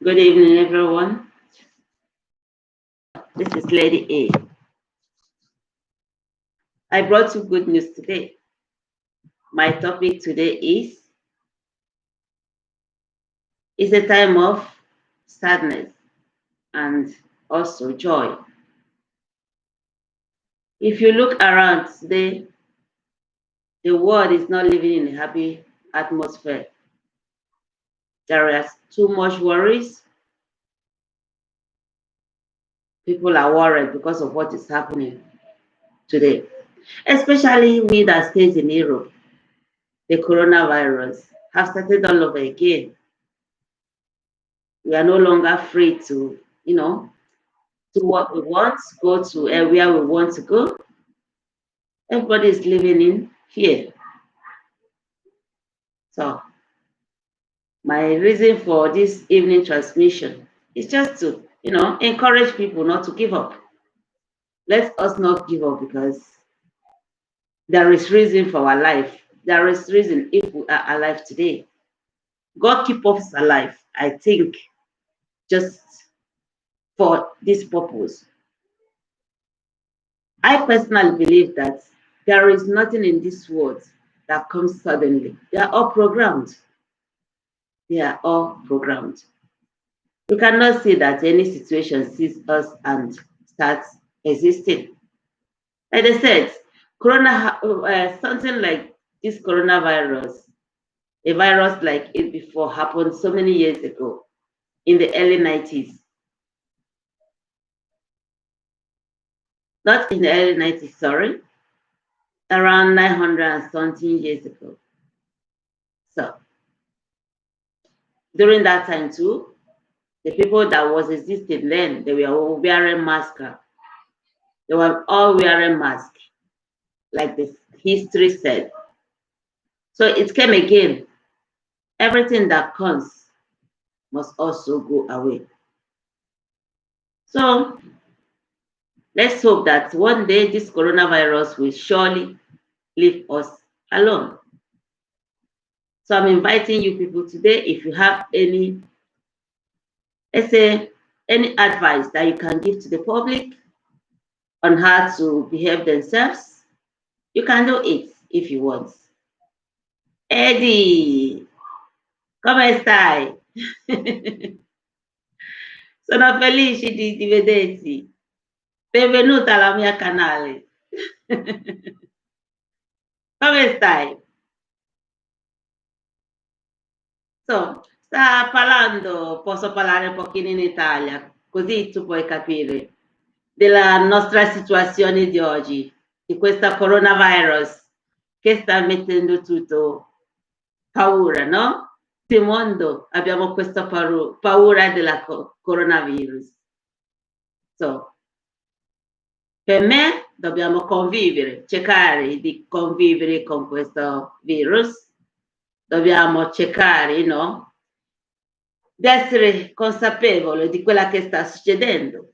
Good evening, everyone. This is Lady A. I brought you good news today. My topic today is a time of sadness and also joy. If you look around today, the world is not living in a happy atmosphere. There is too much worries. People are worried because of what is happening today, especially we that stays in Europe. The coronavirus have started all over again. We are no longer free to, do what we want, go to where we want to go. Everybody is living in fear. So my reason for this evening transmission is just to, encourage people not to give up. Let us not give up because there is reason for our life. There is reason if we are alive today. God keep us alive, I think, just for this purpose. I personally believe that there is nothing in this world that comes suddenly. They are all programmed. They are all programmed. You cannot see that any situation sees us and starts existing. Like I said, something like this coronavirus, a virus like it before happened so many years ago in the early 90s. Not in the early 90s, sorry, around 900 and something years ago. So during that time too, the people that was existing then, they were all wearing masks. They were all wearing masks, like the history said. So it came again. Everything that comes must also go away. So let's hope that one day this coronavirus will surely leave us alone. So I'm inviting you people today, if you have any, let's say, any advice that you can give to the public on how to behave themselves, you can do it if you want. Eddie, come stai? Sono felice di vederti. Benvenuta alla mia canale. Come stai? So, sta parlando, posso parlare un pochino in Italia, così tu puoi capire della nostra situazione di oggi, di questa coronavirus che sta mettendo tutto paura, no? Nel mondo abbiamo questa paura della coronavirus. So, per me dobbiamo convivere, cercare di convivere con questo virus, dobbiamo cercare, no? Di essere consapevoli di quella che sta succedendo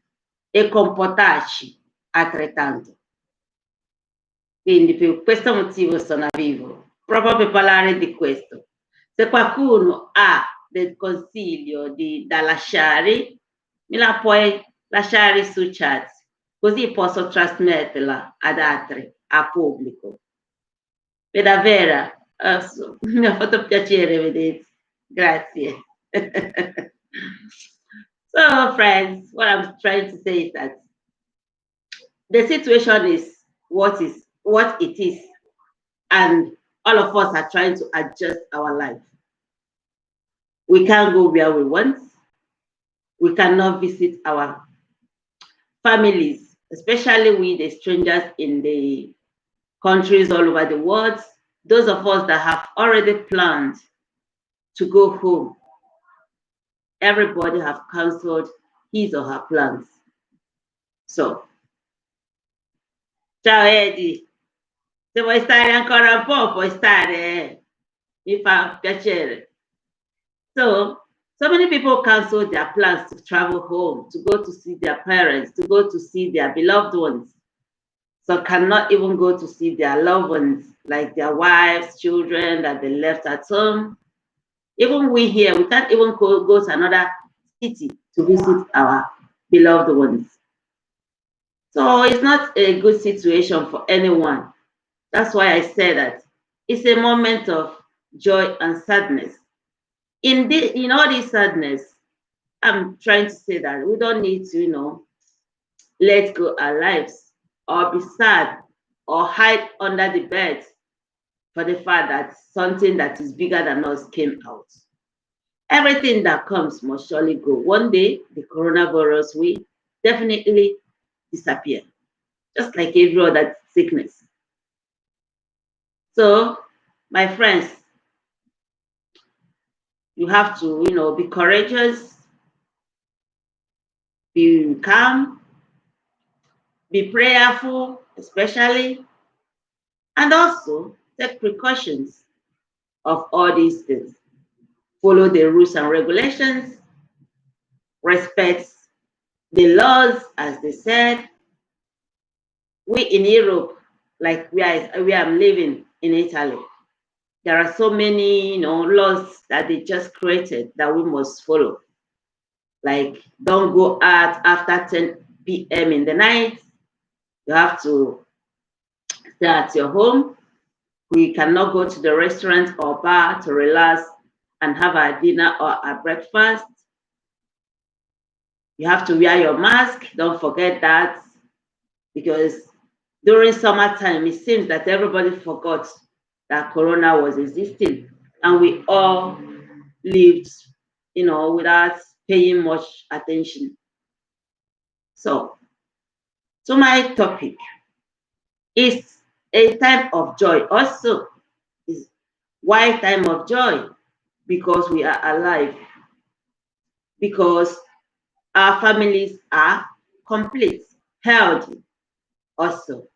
e comportarci altrettanto. Quindi per questo motivo sono vivo, proprio per parlare di questo. Se qualcuno ha del consiglio da lasciare, me la puoi lasciare su chat, così posso trasmetterla ad altri, a pubblico. Per davvero, mi ha fatto piacere vedere. Grazie. So, friends, what I'm trying to say is that the situation is what it is, and all of us are trying to adjust our life. We can't go where we want. We cannot visit our families, especially with the strangers in the countries all over the world. Those of us that have already planned to go home, everybody have cancelled his or her plans. So, ciao Eddie, se vuoi stare ancora un po' puoi stare, mi fa piacere. So many people cancel their plans to travel home, to go to see their parents, to go to see their beloved ones. So cannot even go to see their loved ones, like their wives, children that they left at home. Even we here, we can't even go to another city to visit our beloved ones. So it's not a good situation for anyone. That's why I say that it's a moment of joy and sadness. In all this sadness, I'm trying to say that we don't need to, let go our lives or be sad or hide under the bed for the fact that something that is bigger than us came out. Everything that comes must surely go. One day, the coronavirus will definitely disappear, just like every other sickness. So, my friends, you have to, be courageous, be calm, be prayerful, especially, and also take precautions of all these things. Follow the rules and regulations, respect the laws, as they said. We in Europe, like where I'm living in Italy, there are so many, laws that they just created that we must follow. Like, don't go out after 10 p.m. in the night. You have to stay at your home. We cannot go to the restaurant or bar to relax and have our dinner or our breakfast. You have to wear your mask. Don't forget that, because during summertime, it seems that everybody forgot that Corona was existing, and we all lived, without paying much attention. So, to my topic, is a time of joy. Also, is why time of joy? Because we are alive, because our families are complete, healthy. Also,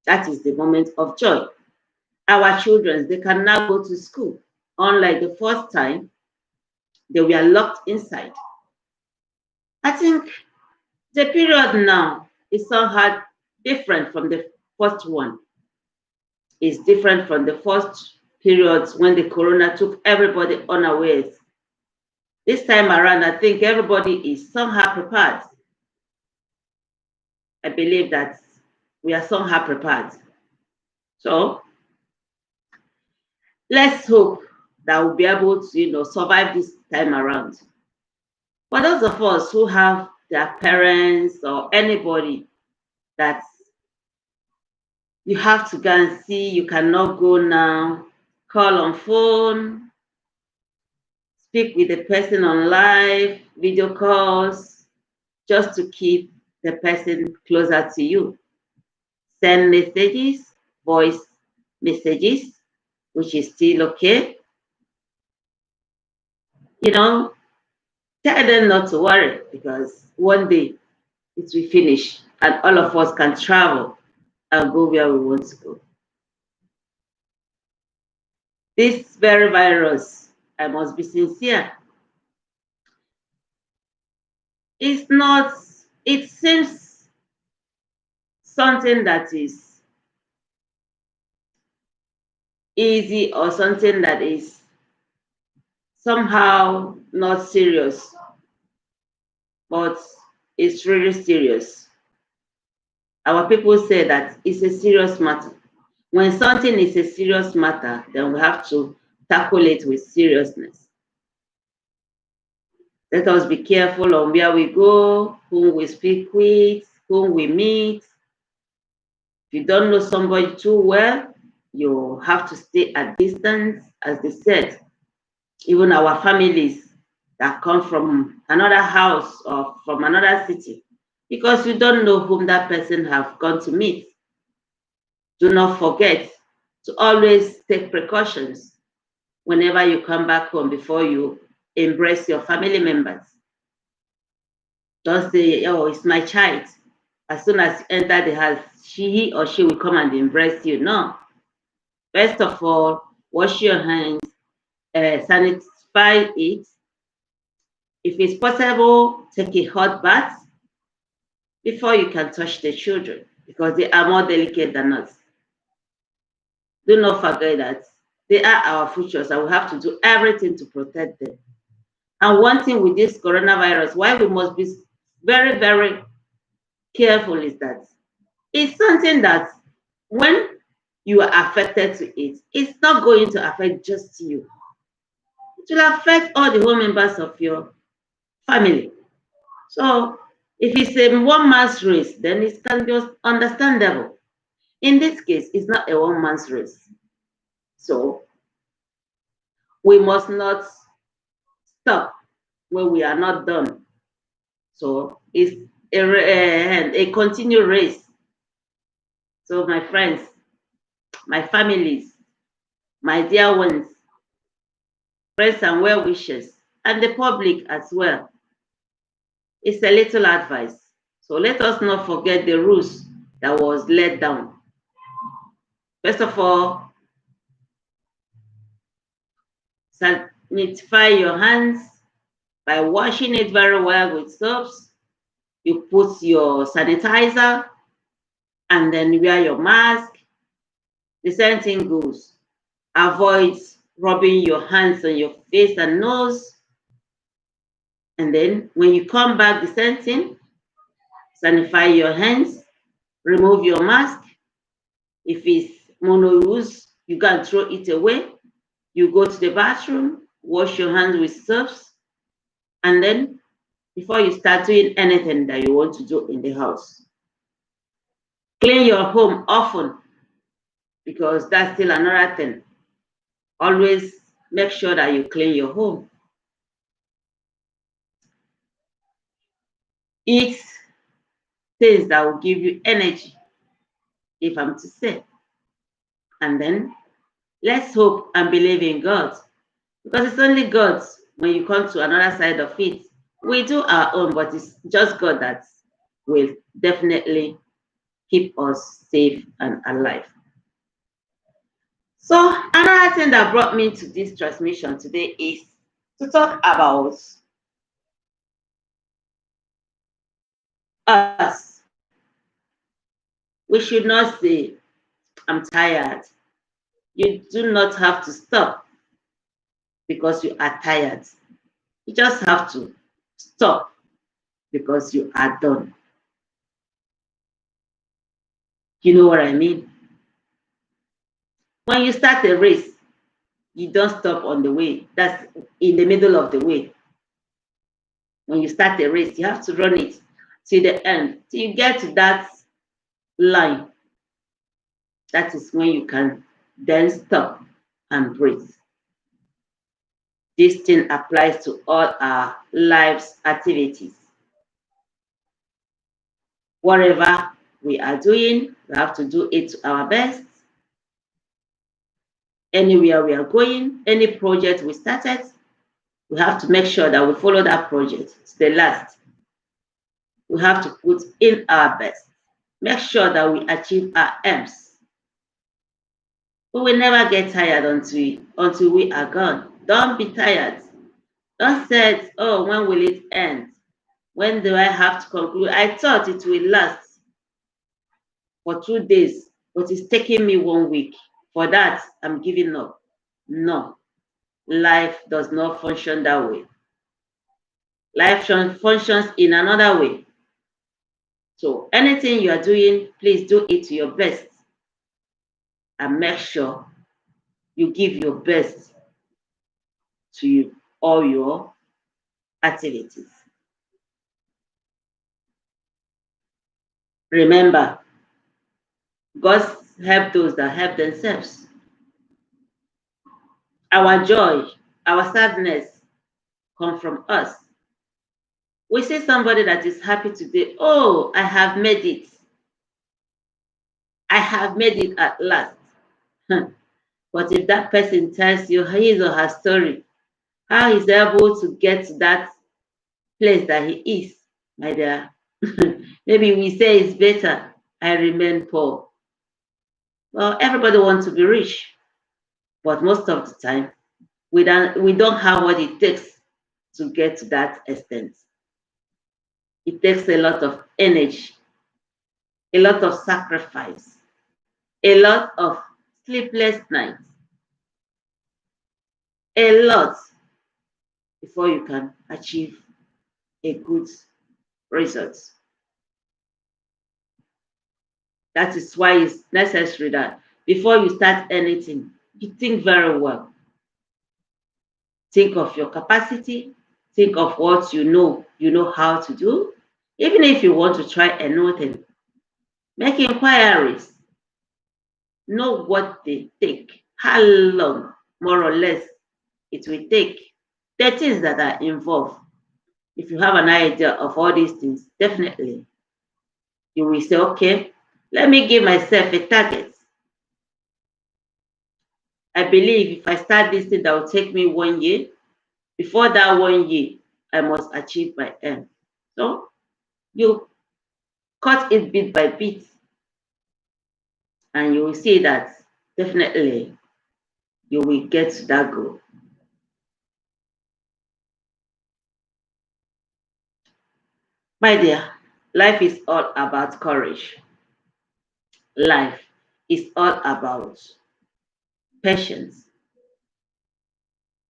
that is the moment of joy. Our children, they can now go to school. Unlike the first time, they were locked inside. I think the period now is somehow different from the first one. It's different from the first periods when the corona took everybody unawares. This time around, I think everybody is somehow prepared. I believe that we are somehow prepared. So let's hope that we'll be able to, survive this time around. For those of us who have their parents or anybody that you have to go and see, you cannot go now, call on phone, speak with the person on live, video calls, just to keep the person closer to you. Send messages, voice messages, which is still okay. Tell them not to worry, because one day it will finish and all of us can travel and go where we want to go. This very virus, I must be sincere, it's not, it seems something that is easy or something that is somehow not serious, but it's really serious. Our people say that it's a serious matter. When something is a serious matter, then we have to tackle it with seriousness. Let us be careful on where we go, whom we speak with, whom we meet. If you don't know somebody too well, you have to stay at distance, as they said. Even our families that come from another house or from another city, because you don't know whom that person have gone to meet. Do not forget to always take precautions whenever you come back home before you embrace your family members. Don't say, oh, it's my child. As soon as you enter the house, he or she will come and embrace you. No. First of all, wash your hands, sanitize it. If it's possible, take a hot bath before you can touch the children, because they are more delicate than us. Do not forget that they are our futures and we have to do everything to protect them. And one thing with this coronavirus, why we must be very, very careful is that it's something that when you are affected to it, it's not going to affect just you. It will affect all the whole members of your family. So if it's a one man's race, then it can be understandable. In this case, it's not a one man's race. So we must not stop when we are not done. So it's a continued race. So my friends, my families, my dear ones, friends and well wishers, and the public as well, it's a little advice. So let us not forget the rules that was laid down. First of all, sanitize your hands by washing it very well with soaps. You put your sanitizer and then wear your mask. The same thing goes. Avoid rubbing your hands on your face and nose. And then when you come back, the same thing. Sanitize your hands, remove your mask. If it's mono-use, you can throw it away. You go to the bathroom, wash your hands with soaps, and then before you start doing anything that you want to do in the house. Clean your home often, because that's still another thing. Always make sure that you clean your home. Eat things that will give you energy, if I'm to say. And then let's hope and believe in God, because it's only God when you come to another side of it. We do our own, but it's just God that will definitely keep us safe and alive. So another thing that brought me to this transmission today is to talk about us. We should not say, I'm tired. You do not have to stop because you are tired. You just have to stop because you are done. You know what I mean? When you start a race, you don't stop on the way. That's in the middle of the way. When you start a race, you have to run it to the end. Till you get to that line. That is when you can then stop and breathe. This thing applies to all our life's activities. Whatever we are doing, we have to do it to our best. Anywhere we are going, any project we started, we have to make sure that we follow that project to the last. We have to put in our best. Make sure that we achieve our aims. We will never get tired until we are gone. Don't be tired. Don't say, oh, when will it end? When do I have to conclude? I thought it will last for 2 days, but it's taking me 1 week. For that, I'm giving up. No, life does not function that way. Life functions in another way. So anything you are doing, please do it to your best. And make sure you give your best to all your activities. Remember, God help those that help themselves. Our joy, our sadness come from us. We see somebody that is happy today. Oh, I have made it. I have made it at last. But if that person tells you his or her story, how he's able to get to that place that he is, my dear, maybe we say it's better I remain poor. Well, everybody wants to be rich, but most of the time, we don't have what it takes to get to that extent. It takes a lot of energy, a lot of sacrifice, a lot of sleepless nights, a lot before you can achieve a good result. That is why it's necessary that before you start anything, you think very well. Think of your capacity, think of what you know how to do. Even if you want to try anything, make inquiries, know what they take, how long, more or less, it will take, the things that are involved. If you have an idea of all these things, definitely you will say, okay, let me give myself a target. I believe if I start this thing that will take me 1 year, before that 1 year, I must achieve my end. So you cut it bit by bit, and you will see that definitely you will get to that goal. My dear, life is all about courage. Life is all about patience.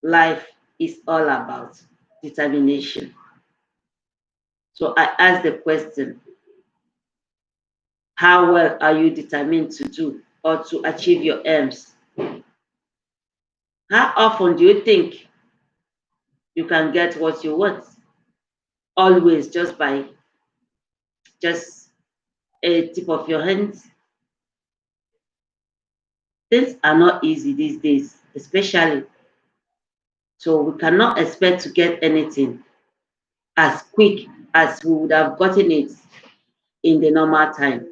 Life is all about determination. So I ask the question, how well are you determined to do or to achieve your aims? How often do you think you can get what you want? Always just by just a tip of your hands? Things are not easy these days, especially. So we cannot expect to get anything as quick as we would have gotten it in the normal time.